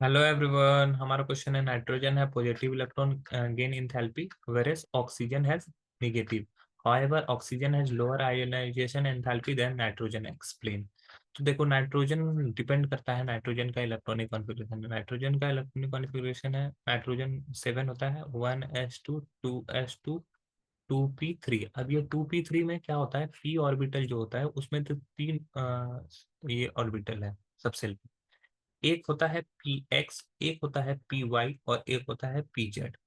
Hello everyone, हमारा question है nitrogen है positive electron gain enthalpy whereas oxygen has negative. however oxygen has lower ionization enthalpy than nitrogen. Explain. तो देखो, nitrogen depend करता है nitrogen का इलेक्ट्रॉनिक कॉन्फ़िगरेशन। नाइट्रोजन का इलेक्ट्रॉनिक कॉन्फ़िगरेशन है, नाइट्रोजन 7 होता है, 1s2 2s2 2p3। अब ये 2p3 में क्या होता है, p ऑर्बिटल जो होता है उसमें तो तीन ये ऑर्बिटल है सबसे। एक होता है पी एक्स, एक होता है पी वाई और एक होता है पी जेड।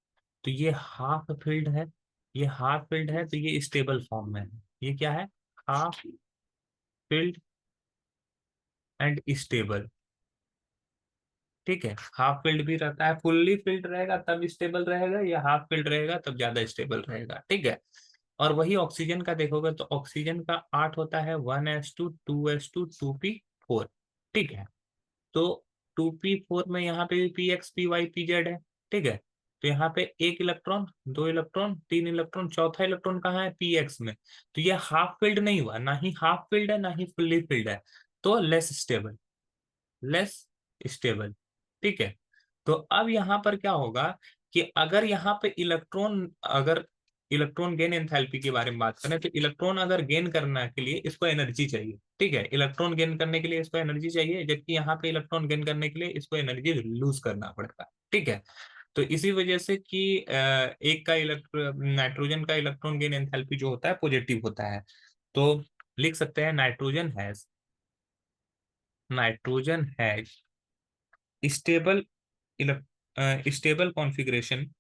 तो ये हाफ फील्ड है, ये हाफ फील्ड है, तो ये स्टेबल फॉर्म में है। ये क्या है? Half field and stable. ठीक है, हाफ फील्ड भी रहता है, फुल्ली फील्ड रहेगा तब स्टेबल रहेगा, या हाफ फील्ड रहेगा तब ज्यादा स्टेबल रहेगा। ठीक है। और वही ऑक्सीजन का देखोगे तो ऑक्सीजन का 8 होता है, 1s2 2s2 2p4। ठीक है। तो 2p4 में यहाँ पे भी p x p y p z है। ठीक है। तो यहाँ पे एक इलेक्ट्रॉन, दो इलेक्ट्रॉन, तीन इलेक्ट्रॉन, चौथा इलेक्ट्रॉन कहाँ है? पी एक्स में। तो ये हाफ फील्ड नहीं हुआ, ना ही हाफ फील्ड है ना ही फुल्ली फील्ड है। तो लेस स्टेबल, लेस स्टेबल। ठीक है। तो अब यहाँ पर क्या होगा कि अगर यहाँ पे इलेक्ट्रॉन, अगर इलेक्ट्रॉन गेन एंथैल्पी के बारे में बात करें तो इलेक्ट्रॉन अगर गेन करने के लिए इसको एनर्जी चाहिए। ठीक है, इलेक्ट्रॉन गेन करने के लिए इसको एनर्जी चाहिए, जबकि यहाँ पे इलेक्ट्रॉन गेन करने के लिए इसको एनर्जी लूज करना पड़ता है। ठीक है। तो इसी वजह से कि एक का नाइट्रोजन का इलेक्ट्रॉन गेन एंथैल्पी जो होता है पॉजिटिव होता है। तो लिख सकते हैं nitrogen has stable stable configuration,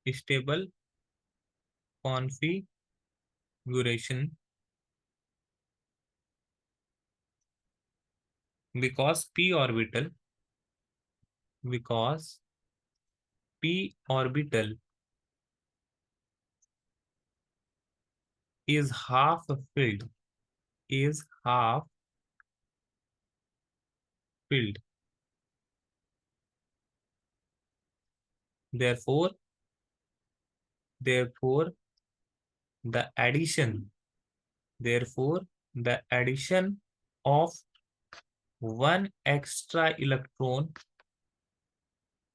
stable configuration because p orbital, because p orbital is half filled, is half filled, therefore therefore the addition, therefore the addition of one extra electron,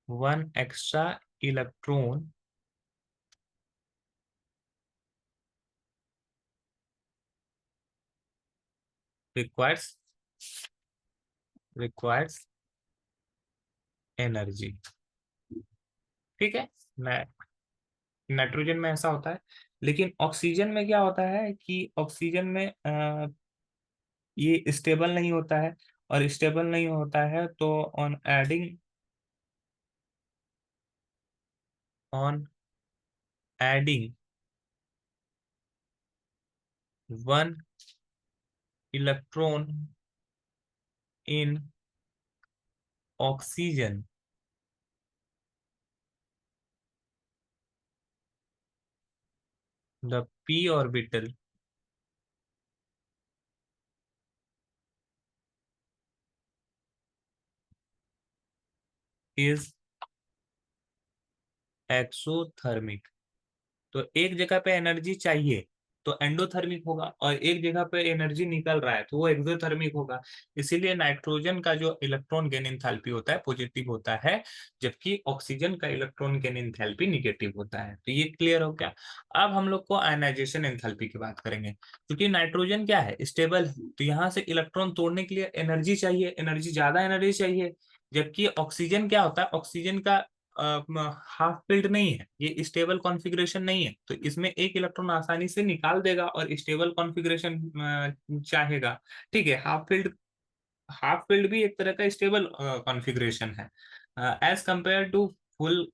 one extra electron requires requires energy। ठीक है। Nitrogen में ऐसा होता है, लेकिन oxygen में क्या होता है कि ऑक्सीजन में ये स्टेबल नहीं होता है। और स्टेबल नहीं होता है तो on adding one electron in oxygen, the p orbital is exothermic. तो एक जगह पे एनर्जी चाहिए तो एंडोथर्मिक होगा, और एक जगह पे एनर्जी निकल रहा है तो वो एक्सोथर्मिक होगा। इसीलिए नाइट्रोजन का जो इलेक्ट्रॉन गेन एंथैल्पी होता है पॉजिटिव होता है, जबकि ऑक्सीजन का इलेक्ट्रॉन गेन एंथैल्पी निगेटिव होता है। तो ये क्लियर हो गया। अब हम लोग को आयनाइजेशन एंथैल्पी की बात करेंगे, क्योंकि नाइट्रोजन क्या है, स्टेबल है, तो यहाँ से इलेक्ट्रॉन तोड़ने के लिए एनर्जी चाहिए, एनर्जी ज्यादा एनर्जी चाहिए। जबकि ऑक्सीजन क्या होता है, ऑक्सीजन का हाफ फील्ड नहीं है, ये स्टेबल कॉन्फ़िगरेशन नहीं है, तो इसमें एक इलेक्ट्रॉन आसानी से निकाल देगा और स्टेबल कॉन्फ़िगरेशन चाहेगा। ठीक है। हाफ फील्ड भी एक तरह का स्टेबल कॉन्फ़िगरेशन है as compare to full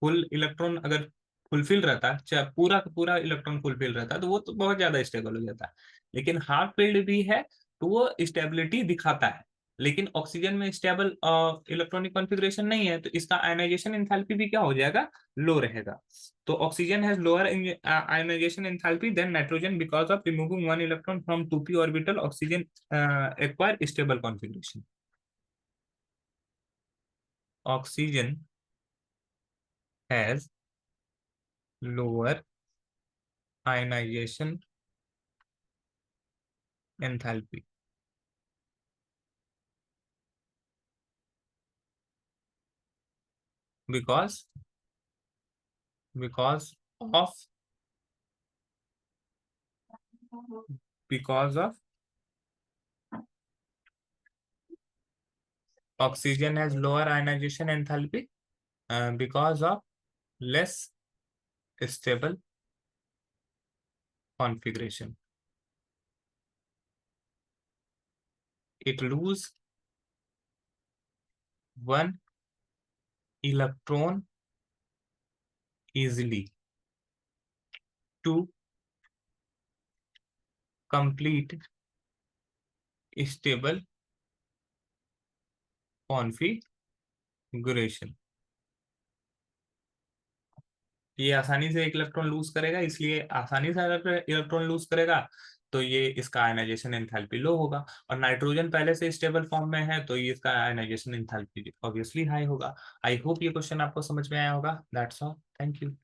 full electron. अगर फुलफिल रहता, चाहे पूरा का पूरा इलेक्ट्रॉन फुलफिल रहता तो वो तो बहुत ज्यादा स्टेबल हो जाता। लेकिन हाफ फील्ड भी है तो वो स्टेबिलिटी दिखाता है, लेकिन ऑक्सीजन में स्टेबल इलेक्ट्रॉनिक कॉन्फ़िगरेशन नहीं है, तो इसका आयनाइजेशन एंथैल्पी भी क्या हो जाएगा? लो रहेगा। तो oxygen has lower ionization enthalpy than nitrogen because of removing one electron from 2p orbital. Oxygen acquire stable configuration. Oxygen has lower ionization enthalpy because of because of oxygen has lower ionization enthalpy, because of less stable configuration. It lose one electron easily to complete stable configuration. ये आसानी से एक electron lose करेगा, इसलिए आसानी से electron lose करेगा, तो ये इसका आयनाइजेशन एंथैल्पी लो होगा। और नाइट्रोजन पहले से स्टेबल फॉर्म में है, तो ये इसका आयनाइजेशन एंथैल्पी ऑब्वियसली हाई होगा। आई होप ये क्वेश्चन आपको समझ में आया होगा। That's all, thank you.